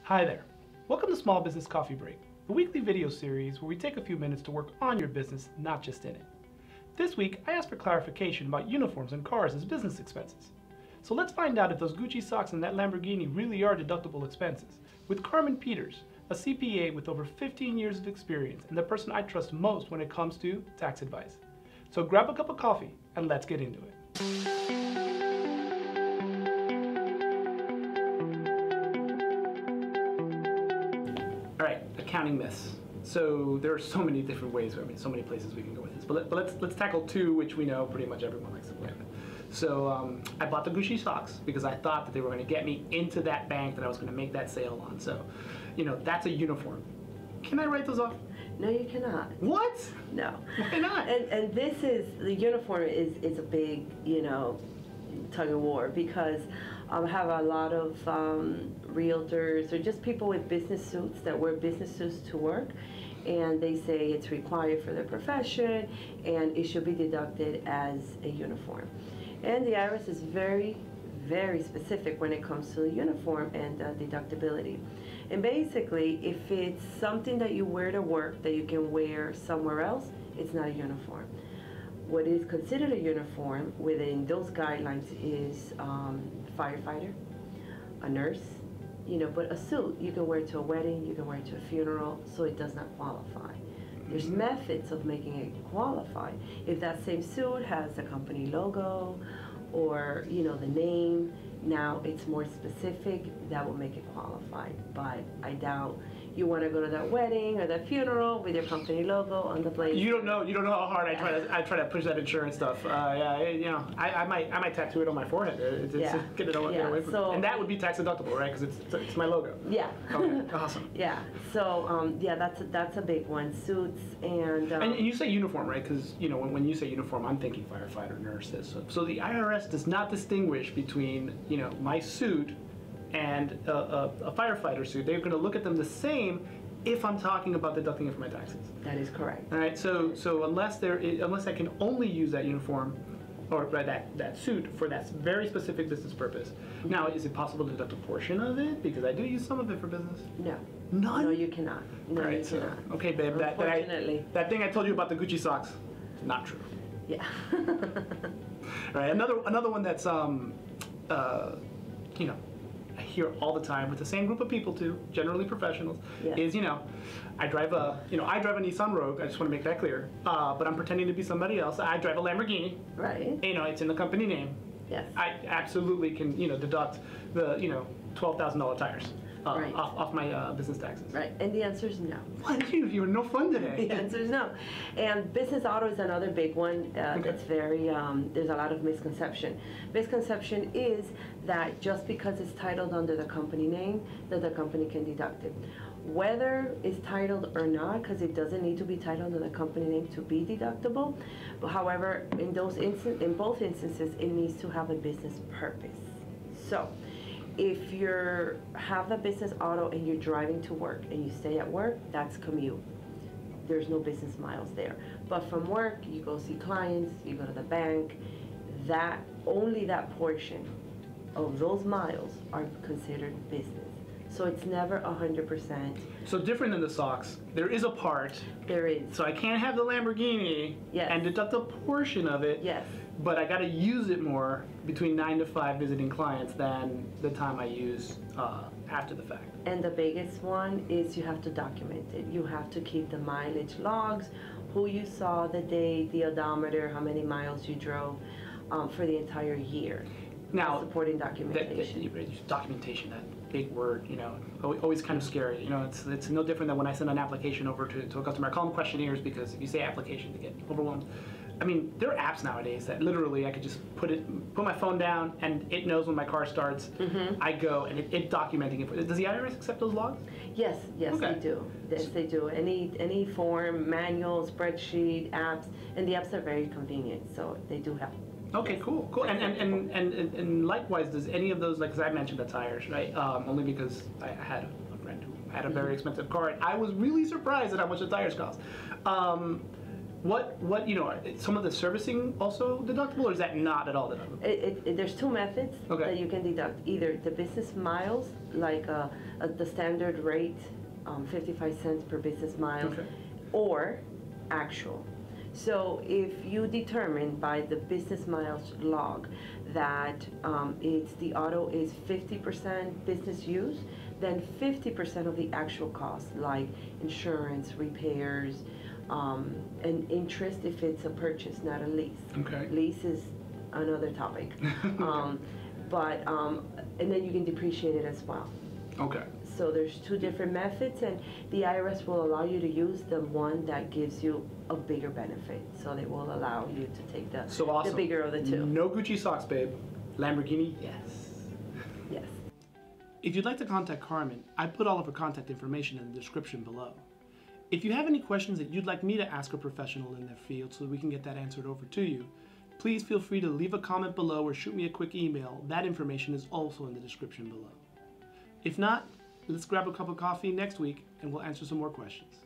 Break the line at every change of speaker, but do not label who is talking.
Hi there. Welcome to Small Business Coffee Break, a weekly video series where we take a few minutes to work on your business, not just in it. This week, I asked for clarification about uniforms and cars as business expenses. So let's find out if those Gucci socks and that Lamborghini really are deductible expenses with Carmen Peters, a CPA with over 15 years of experience and the person I trust most when it comes to tax advice. So grab a cup of coffee and let's get into it. All right, accounting myths. So there are so many different ways, so many places we can go with this. But let's tackle two, which we know pretty much everyone likes to play with. So I bought the Gucci socks because I thought that they were going to get me into that bank that I was going to make that sale on. So, that's a uniform. Can I write those off?
No, you cannot.
What?
No.
Why not?
And this is, the uniform is a big, tug of war because I have a lot of realtors or just people with business suits that wear business suits to work, and they say it's required for their profession and it should be deducted as a uniform. And the IRS is very, very specific when it comes to the uniform and deductibility. And basically, if it's something that you wear to work that you can wear somewhere else, it's not a uniform. What is considered a uniform within those guidelines is firefighter, a nurse, but a suit you can wear to a wedding, you can wear to a funeral, so it does not qualify. There's methods of making it qualify. If that same suit has a company logo or the name, now it's more specific, that will make it qualify. But I doubt you want to go to that wedding or that funeral with your company logo on the blazer.
You don't know how hard I try to push that insurance stuff. I might tattoo it on my forehead. Just get it away from me. And that would be tax deductible, right? Because it's my logo.
Yeah.
Okay. Awesome.
Yeah. So that's a big one. Suits and.
And you say uniform, right? Because when you say uniform, I'm thinking firefighter, nurses. So the IRS does not distinguish between my suit and a firefighter suit. They're going to look at them the same if I'm talking about deducting it from my taxes.
That is correct.
All right. So unless I can only use that uniform or that suit for that very specific business purpose. Now, is it possible to deduct a portion of it? Because I do use some of it for business.
No.
None?
No, you cannot. No,
right,
you cannot.
Okay, babe.
Unfortunately.
That thing I told you about the Gucci socks, not true.
Yeah.
All right. Another one that's I hear all the time with the same group of people too, generally professionals, is I drive a Nissan Rogue. I just want to make that clear. But I'm pretending to be somebody else. I drive a Lamborghini.
Right.
It's in the company name.
Yes.
I absolutely can deduct the $12,000 tires off my business taxes.
Right. And the answer is no.
What? You were no fun today.
The answer is no. And business auto is another big one. That's very, there's a lot of misconception. Misconception is that just because it's titled under the company name, that the company can deduct it. Whether it's titled or not, because it doesn't need to be titled under the company name to be deductible. But however, in both instances, it needs to have a business purpose. So, if you have the business auto and you're driving to work and you stay at work, that's commute. There's no business miles there. But from work, you go see clients, you go to the bank, only that portion of those miles are considered business. So it's never 100%.
So different than the socks, there is a part.
There is.
So I can't have the Lamborghini and deduct a portion of it.
Yes.
But I got to use it more between 9 to 5 visiting clients than the time I use after the fact.
And the biggest one is you have to document it. You have to keep the mileage logs, who you saw the day, the odometer, how many miles you drove for the entire year.
Now,
supporting documentation.
Documentation, that big word, always kind of scary. It's no different than when I send an application over to a customer. I call them questionnaires because if you say application, they get overwhelmed. I mean, there are apps nowadays that literally I could just put my phone down and it knows when my car starts. I go and it's documenting it. Does the IRS accept those logs?
Yes,
okay.
They do. Yes, they do. Any form, manual, spreadsheet, apps, and the apps are very convenient, so they do help.
Okay, yes. Cool. And likewise, does any of those, like, cause I mentioned the tires, right? Only because I had a friend who had a very expensive car, and I was really surprised at how much the tires cost. What, some of the servicing also deductible, or is that not at all deductible?
There's two methods that you can deduct. Either the business miles, like the standard rate, 55 cents per business mile, or actual. So if you determine by the business miles log that the auto is 50% business use, then 50% of the actual cost, like insurance, repairs, and interest if it's a purchase, not a lease.
Okay.
Lease is another topic. And then you can depreciate it as well.
Okay.
So there's two different methods, and the IRS will allow you to use the one that gives you a bigger benefit. So they will allow you to take the bigger of the two.
No Gucci socks, babe. Lamborghini, yes.
Yes.
If you'd like to contact Carmen, I put all of her contact information in the description below. If you have any questions that you'd like me to ask a professional in their field so that we can get that answered over to you, please feel free to leave a comment below or shoot me a quick email. That information is also in the description below. If not, let's grab a cup of coffee next week and we'll answer some more questions.